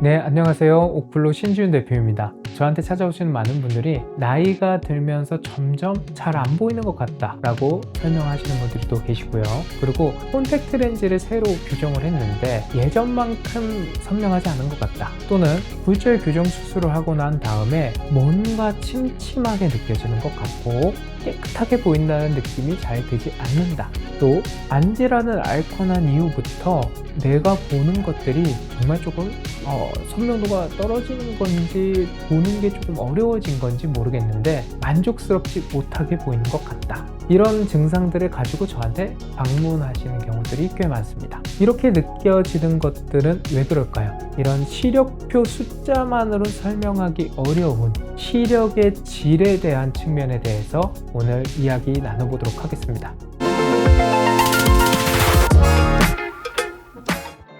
네, 안녕하세요. 옥블로 신지훈 대표입니다. 저한테 찾아오시는 많은 분들이 나이가 들면서 점점 잘 안 보이는 것 같다 라고 설명하시는 분들이 또 계시고요. 그리고 콘택트 렌즈를 새로 교정을 했는데 예전만큼 선명하지 않은 것 같다, 또는 굴절 교정 수술을 하고 난 다음에 뭔가 침침하게 느껴지는 것 같고 깨끗하게 보인다는 느낌이 잘 들지 않는다, 또 안지라는 앓고 난 이후부터 내가 보는 것들이 정말 조금 선명도가 떨어지는 건지 보는 게 조금 어려워진 건지 모르겠는데 만족스럽지 못하게 보이는 것 같다, 이런 증상들을 가지고 저한테 방문하시는 경우들이 꽤 많습니다. 이렇게 느껴지는 것들은 왜 그럴까요? 이런 시력표 숫자만으로 설명하기 어려운 시력의 질에 대한 측면에 대해서 오늘 이야기 나눠보도록 하겠습니다.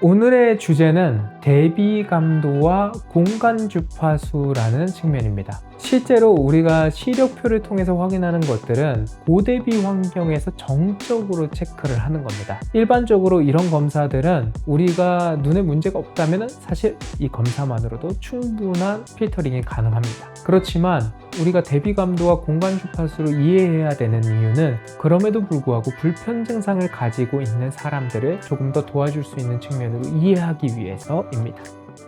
오늘의 주제는 대비감도와 공간주파수라는 측면입니다. 실제로 우리가 시력표를 통해서 확인하는 것들은 고대비 환경에서 정적으로 체크를 하는 겁니다. 일반적으로 이런 검사들은 우리가 눈에 문제가 없다면 사실 이 검사만으로도 충분한 필터링이 가능합니다. 그렇지만 우리가 대비감도와 공간주파수를 이해해야 되는 이유는 그럼에도 불구하고 불편 증상을 가지고 있는 사람들을 조금 더 도와줄 수 있는 측면으로 이해하기 위해서입니다.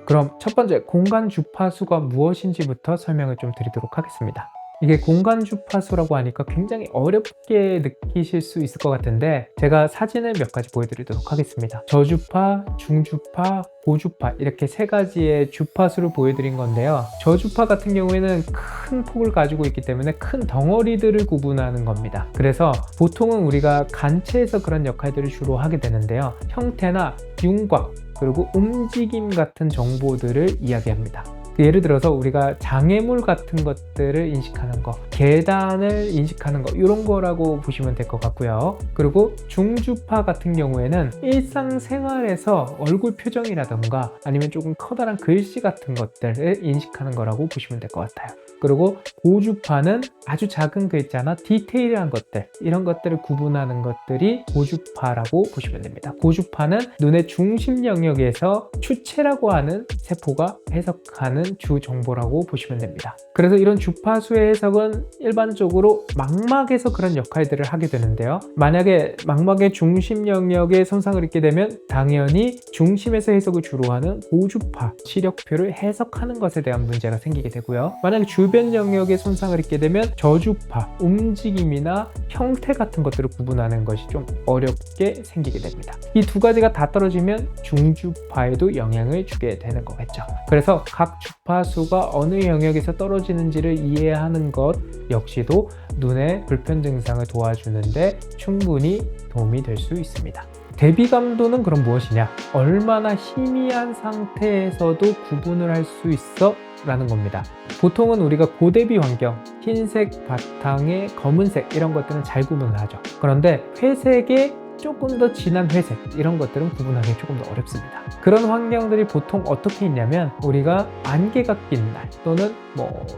그럼 첫 번째, 공간주파수가 무엇인지부터 설명을 좀 드리도록 하겠습니다. 이게 공간주파수라고 하니까 굉장히 어렵게 느끼실 수 있을 것 같은데 제가 사진을 몇 가지 보여드리도록 하겠습니다. 저주파, 중주파, 고주파, 이렇게 세 가지의 주파수를 보여드린 건데요. 저주파 같은 경우에는 큰 폭을 가지고 있기 때문에 큰 덩어리들을 구분하는 겁니다. 그래서 보통은 우리가 간체에서 그런 역할들을 주로 하게 되는데요. 형태나 윤곽, 그리고 움직임 같은 정보들을 이야기합니다. 예를 들어서 우리가 장애물 같은 것들을 인식하는 거, 계단을 인식하는 거, 이런 거라고 보시면 될 것 같고요. 그리고 중주파 같은 경우에는 일상생활에서 얼굴 표정이라던가 아니면 조금 커다란 글씨 같은 것들을 인식하는 거라고 보시면 될 것 같아요. 그리고 고주파는 아주 작은 글자나 디테일한 것들, 이런 것들을 구분하는 것들이 고주파라고 보시면 됩니다. 고주파는 눈의 중심 영역에서 추체라고 하는 세포가 해석하는 주 정보라고 보시면 됩니다. 그래서 이런 주파수의 해석은 일반적으로 망막에서 그런 역할들을 하게 되는데요. 만약에 망막의 중심 영역에 손상을 입게 되면 당연히 중심에서 해석을 주로 하는 고주파 시력표를 해석하는 것에 대한 문제가 생기게 되고요. 만약에 주변 영역에 손상을 입게 되면 저주파 움직임이나 형태 같은 것들을 구분하는 것이 좀 어렵게 생기게 됩니다. 이 두 가지가 다 떨어지면 중주파에도 영향을 주게 되는 거겠죠. 그래서 각 주파수가 어느 영역에서 떨어지는지를 이해하는 것 역시도 눈의 불편 증상을 도와주는데 충분히 도움이 될 수 있습니다. 대비감도는 그럼 무엇이냐? 얼마나 희미한 상태에서도 구분을 할 수 있어? 라는 겁니다. 보통은 우리가 고대비 환경, 흰색 바탕에 검은색, 이런 것들은 잘 구분을 하죠. 그런데 회색에 조금 더 진한 회색, 이런 것들은 구분하기 조금 더 어렵습니다. 그런 환경들이 보통 어떻게 있냐면 우리가 안개가 낀 날, 또는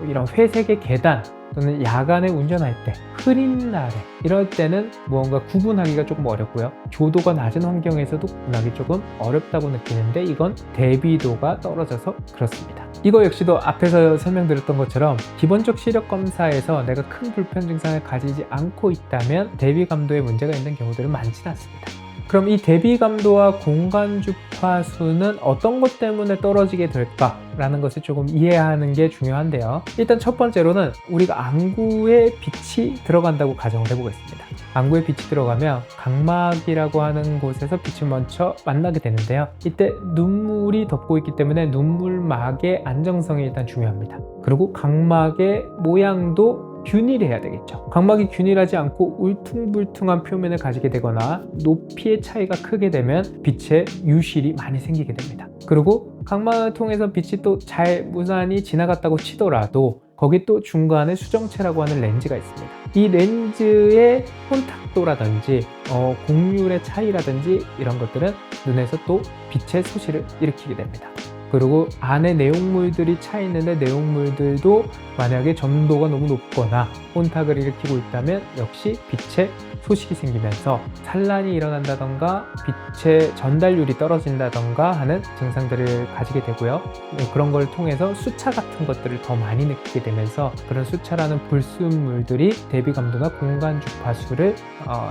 이런 회색의 계단, 또는 야간에 운전할 때, 흐린 날에, 이럴 때는 무언가 구분하기가 조금 어렵고요. 조도가 낮은 환경에서도 구분하기 조금 어렵다고 느끼는데 이건 대비도가 떨어져서 그렇습니다. 이거 역시도 앞에서 설명드렸던 것처럼 기본적 시력 검사에서 내가 큰 불편 증상을 가지지 않고 있다면 대비감도에 문제가 있는 경우들은 많지는 않습니다. 그럼 이 대비감도와 공간주파수는 어떤 것 때문에 떨어지게 될까라는 것을 조금 이해하는 게 중요한데요. 일단 첫 번째로는 우리가 안구에 빛이 들어간다고 가정을 해보겠습니다. 안구에 빛이 들어가면 각막이라고 하는 곳에서 빛을 먼저 만나게 되는데요. 이때 눈물이 덮고 있기 때문에 눈물막의 안정성이 일단 중요합니다. 그리고 각막의 모양도 균일해야 되겠죠. 각막이 균일하지 않고 울퉁불퉁한 표면을 가지게 되거나 높이의 차이가 크게 되면 빛의 유실이 많이 생기게 됩니다. 그리고 각막을 통해서 빛이 또 잘 무난히 지나갔다고 치더라도 거기 또 중간에 수정체라고 하는 렌즈가 있습니다. 이 렌즈의 혼탁도라든지 곡률의 차이라든지 이런 것들은 눈에서 또 빛의 소실을 일으키게 됩니다. 그리고 안에 내용물들이 차 있는데 내용물들도 만약에 점도가 너무 높거나 혼탁을 일으키고 있다면 역시 빛에 소식이 생기면서 산란이 일어난다던가 빛의 전달률이 떨어진다던가 하는 증상들을 가지게 되고요. 그런 걸 통해서 수차 같은 것들을 더 많이 느끼게 되면서 그런 수차라는 불순물들이 대비감도나 공간 주파수를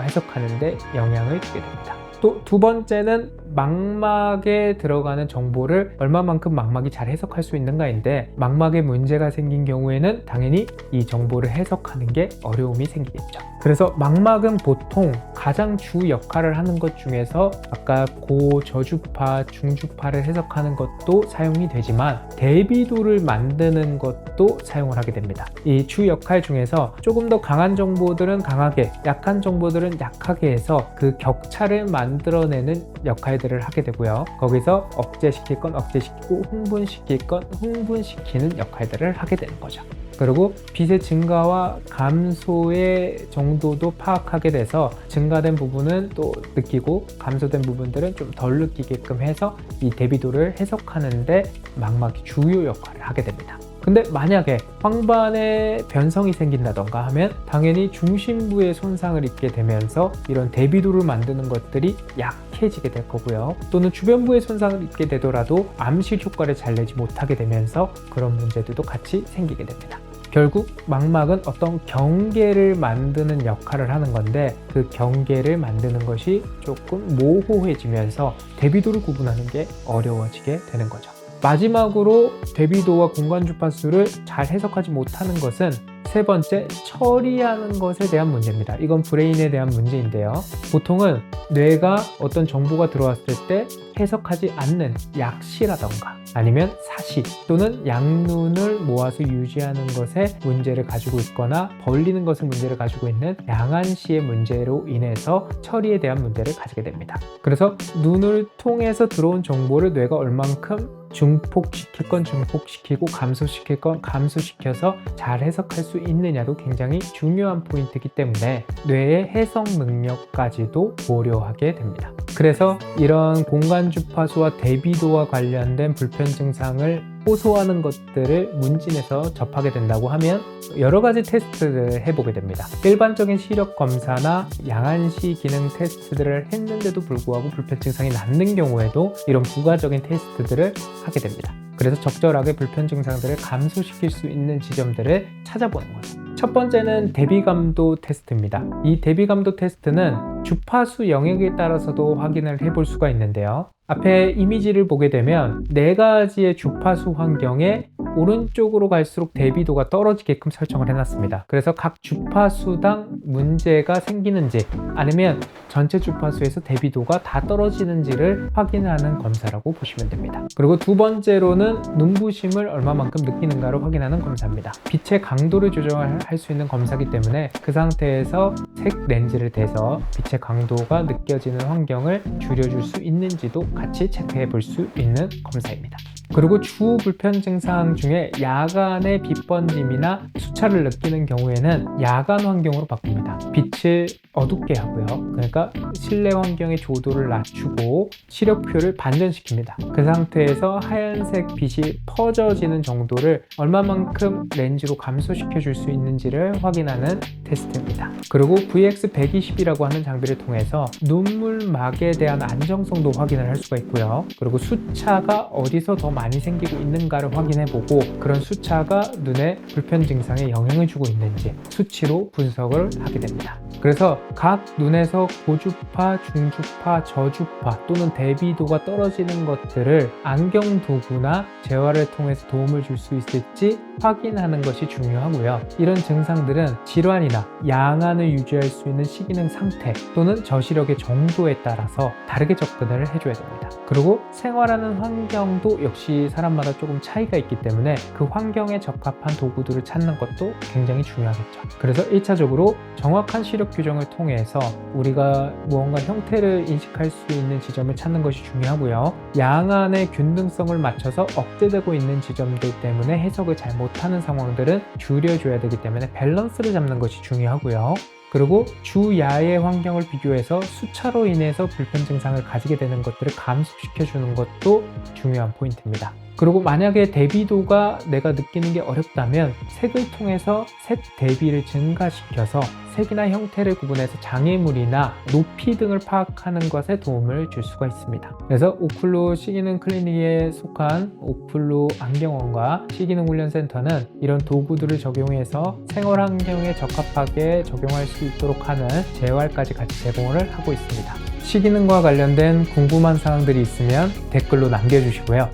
해석하는 데 영향을 주게 됩니다. 또 두 번째는 망막에 들어가는 정보를 얼마만큼 망막이 잘 해석할 수 있는가인데, 망막에 문제가 생긴 경우에는 당연히 이 정보를 해석하는 게 어려움이 생기겠죠. 그래서 망막은 보통 가장 주 역할을 하는 것 중에서 아까 고저주파, 중주파를 해석하는 것도 사용이 되지만 대비도를 만드는 것도 사용을 하게 됩니다. 이 주 역할 중에서 조금 더 강한 정보들은 강하게, 약한 정보들은 약하게 해서 그 격차를 만들어내는 역할들을 하게 되고요. 거기서 억제시킬 건 억제시키고 흥분시킬 건 흥분시키는 역할들을 하게 되는 거죠. 그리고 빛의 증가와 감소의 정도도 파악하게 돼서 증가된 부분은 또 느끼고 감소된 부분들은 좀 덜 느끼게끔 해서 이 대비도를 해석하는데 망막이 주요 역할을 하게 됩니다. 근데 만약에 황반에 변성이 생긴다던가 하면 당연히 중심부에 손상을 입게 되면서 이런 대비도를 만드는 것들이 약해지게 될 거고요. 또는 주변부에 손상을 입게 되더라도 암실 효과를 잘 내지 못하게 되면서 그런 문제들도 같이 생기게 됩니다. 결국 망막은 어떤 경계를 만드는 역할을 하는 건데, 그 경계를 만드는 것이 조금 모호해지면서 대비도를 구분하는 게 어려워지게 되는 거죠. 마지막으로 대비도와 공간 주파수를 잘 해석하지 못하는 것은 세 번째, 처리하는 것에 대한 문제입니다. 이건 브레인에 대한 문제인데요. 보통은 뇌가 어떤 정보가 들어왔을 때 해석하지 않는 약시라던가 아니면 사시 또는 양눈을 모아서 유지하는 것에 문제를 가지고 있거나 벌리는 것에 문제를 가지고 있는 양안시의 문제로 인해서 처리에 대한 문제를 가지게 됩니다. 그래서 눈을 통해서 들어온 정보를 뇌가 얼만큼 증폭시킬 건 증폭시키고 감소시킬 건 감소시켜서 잘 해석할 수 있느냐도 굉장히 중요한 포인트이기 때문에 뇌의 해석 능력까지도 고려하게 됩니다. 그래서 이런 공간 주파수와 대비도와 관련된 불편 증상을 호소하는 것들을 문진에서 접하게 된다고 하면 여러 가지 테스트를 해보게 됩니다. 일반적인 시력 검사나 양안시 기능 테스트들을 했는데도 불구하고 불편 증상이 남는 경우에도 이런 부가적인 테스트들을 하게 됩니다. 그래서 적절하게 불편 증상들을 감소시킬 수 있는 지점들을 찾아보는 거죠. 첫 번째는 대비감도 테스트입니다. 이 대비감도 테스트는 주파수 영역에 따라서도 확인을 해볼 수가 있는데요. 앞에 이미지를 보게 되면 4가지의 주파수 환경에 오른쪽으로 갈수록 대비도가 떨어지게끔 설정을 해놨습니다. 그래서 각 주파수당 문제가 생기는지 아니면 전체 주파수에서 대비도가 다 떨어지는지를 확인하는 검사라고 보시면 됩니다. 그리고 두 번째로는 눈부심을 얼마만큼 느끼는가를 확인하는 검사입니다. 빛의 강도를 조정할 수 있는 검사이기 때문에 그 상태에서 색 렌즈를 대서 빛의 강도가 느껴지는 환경을 줄여줄 수 있는지도 같이 체크해 볼 수 있는 검사입니다. 그리고 주 불편 증상 중에 야간의 빛 번짐이나 수차를 느끼는 경우에는 야간 환경으로 바꿉니다. 빛을 어둡게 하고요. 그러니까 실내 환경의 조도를 낮추고 시력표를 반전시킵니다. 그 상태에서 하얀색 빛이 퍼져지는 정도를 얼마만큼 렌즈로 감소시켜 줄 수 있는지를 확인하는 테스트입니다. 그리고 VX120이라고 하는 장비를 통해서 눈물막에 대한 안정성도 확인을 할 수가 있고요. 그리고 수차가 어디서 더 많이 생기고 있는가를 확인해보고 그런 수차가 눈의 불편 증상에 영향을 주고 있는지 수치로 분석을 하게 됩니다. 그래서 각 눈에서 고주파, 중주파, 저주파 또는 대비도가 떨어지는 것들을 안경 도구나 재활을 통해서 도움을 줄 수 있을지 확인하는 것이 중요하고요. 이런 증상들은 질환이나 양안을 유지할 수 있는 시기능 상태 또는 저시력의 정도에 따라서 다르게 접근을 해줘야 됩니다. 그리고 생활하는 환경도 역시 사람마다 조금 차이가 있기 때문에 그 환경에 적합한 도구들을 찾는 것도 굉장히 중요하겠죠. 그래서 1차적으로 정확한 시력 규정을 통해서 우리가 무언가 형태를 인식할 수 있는 지점을 찾는 것이 중요하고요. 양안의 균등성을 맞춰서 억제되고 있는 지점들 때문에 해석을 잘 못하는 상황들은 줄여줘야 되기 때문에 밸런스를 잡는 것이 중요하고요. 그리고 주야의 환경을 비교해서 수차로 인해서 불편 증상을 가지게 되는 것들을 감소시켜주는 것도 중요한 포인트입니다. 그리고 만약에 대비도가 내가 느끼는 게 어렵다면 색을 통해서 색 대비를 증가시켜서 색이나 형태를 구분해서 장애물이나 높이 등을 파악하는 것에 도움을 줄 수가 있습니다. 그래서 오클루 시기능 클리닉에 속한 오클루 안경원과 시기능 훈련센터는 이런 도구들을 적용해서 생활 환경에 적합하게 적용할 수 있도록 하는 재활까지 같이 제공을 하고 있습니다. 시기능과 관련된 궁금한 사항들이 있으면 댓글로 남겨주시고요.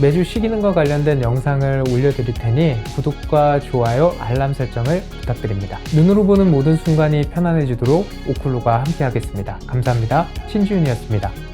매주 시기능과 관련된 영상을 올려드릴 테니 구독과 좋아요, 알람 설정을 부탁드립니다. 눈으로 보는 모든 순간이 편안해지도록 오클루가 함께 하겠습니다. 감사합니다. 신지훈이었습니다.